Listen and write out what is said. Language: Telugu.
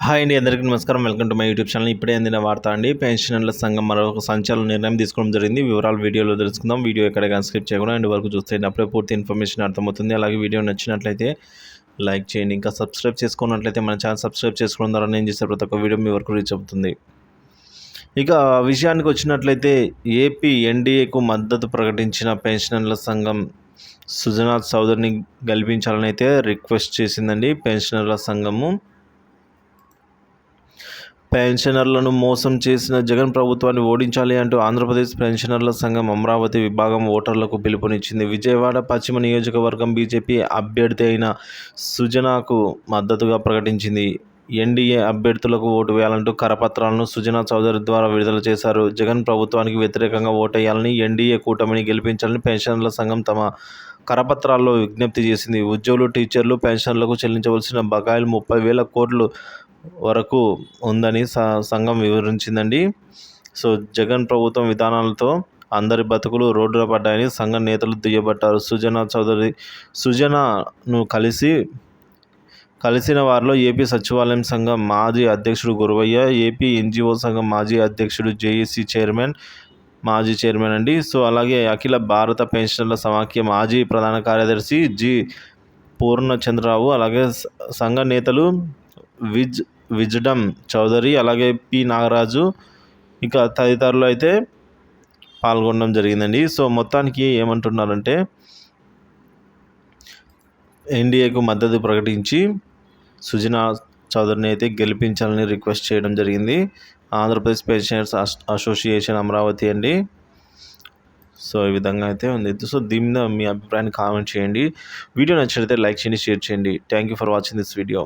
హాయ్ అండి, అందరికీ నమస్కారం. Welcome to my YouTube channel. ఇప్పుడే అందిన వార్త అండి. పెన్షనర్ల సంఘం మరొక సంచలన నిర్ణయం తీసుకోవడం జరిగింది. వివరాలు వీడియోలో తెలుసుకుందాం. వీడియో ఎక్కడ స్కిప్ చేయకుండా ఎండ్ వరకు చూస్తే అప్పుడే పూర్తి ఇన్ఫర్మేషన్ అర్థమవుతుంది. అలాగే వీడియో నచ్చినట్లయితే లైక్ చేయండి. ఇంకా సబ్స్క్రైబ్ చేసుకున్నట్లయితే మన ఛానల్ సబ్స్క్రైబ్ చేసుకోవడం ద్వారా నేను చేసే ప్రతి ఒక్క వీడియో మీ వరకు రీచ్ అవుతుంది. ఇక విషయానికి వచ్చినట్లయితే ఏపీ ఎన్డీఏకు మద్దతు ప్రకటించిన పెన్షనర్ల సంఘం సుజనా చౌదరిని గెలిపించాలని అయితే రిక్వెస్ట్ చేసిందండి. పెన్షనర్ల సంఘము పెన్షనర్లను మోసం చేసిన జగన్ ప్రభుత్వాన్ని ఓడించాలి అంటూ ఆంధ్రప్రదేశ్ పెన్షనర్ల సంఘం అమరావతి విభాగం ఓటర్లకు పిలుపునిచ్చింది. విజయవాడ పశ్చిమ నియోజకవర్గం బీజేపీ అభ్యర్థి అయిన సుజనాకు మద్దతుగా ప్రకటించింది. ఎన్డీఏ అభ్యర్థులకు ఓటు వేయాలంటూ కరపత్రాలను సుజనా చౌదరి ద్వారా విడుదల చేశారు. జగన్ ప్రభుత్వానికి వ్యతిరేకంగా ఓటేయాలని, ఎన్డీఏ కూటమిని గెలిపించాలని పెన్షనర్ల సంఘం తమ కరపత్రాల్లో విజ్ఞప్తి చేసింది. ఉద్యోగులు, టీచర్లు, పెన్షనర్లకు చెల్లించవలసిన బకాయిలు 30,000 కోట్ల వరకు ఉందని సంఘం వివరించిందండి. సో జగన్ ప్రభుత్వం విధానాలతో అందరి బతుకులు రోడ్డున పడ్డాయని సంఘం నేతలు దుయ్యబట్టారు. సుజనాను కలిసిన వారిలో ఏపీ సచివాలయం సంఘం మాజీ అధ్యక్షుడు గురవయ్య, ఏపీ ఎన్జిఓ సంఘం మాజీ అధ్యక్షుడు, జేఏసీ మాజీ చైర్మన్ అండి. సో అలాగే అఖిల భారత పెన్షనర్ల సమాఖ్య మాజీ ప్రధాన కార్యదర్శి జి పూర్ణచంద్రరావు, అలాగే సంఘ నేతలు విజ్డమ్ చౌదరి, అలాగే పి నాగరాజు, ఇంకా తదితరులు అయితే పాల్గొనడం జరిగిందండి. సో మొత్తానికి ఏమంటున్నారంటే ఎన్డీఏకు మద్దతు ప్రకటించి సుజనా చౌదరిని అయితే గెలిపించాలని రిక్వెస్ట్ చేయడం జరిగింది. ఆంధ్రప్రదేశ్ పెన్షనర్స్ అసోసియేషన్ అమరావతి అండి. సో ఈ విధంగా అయితే ఉంది. సో దీని మీద మీ అభిప్రాయాన్ని కామెంట్ చేయండి. వీడియో నచ్చినట్లయితే లైక్ చేయండి, షేర్ చేయండి. Thank you for watching this video.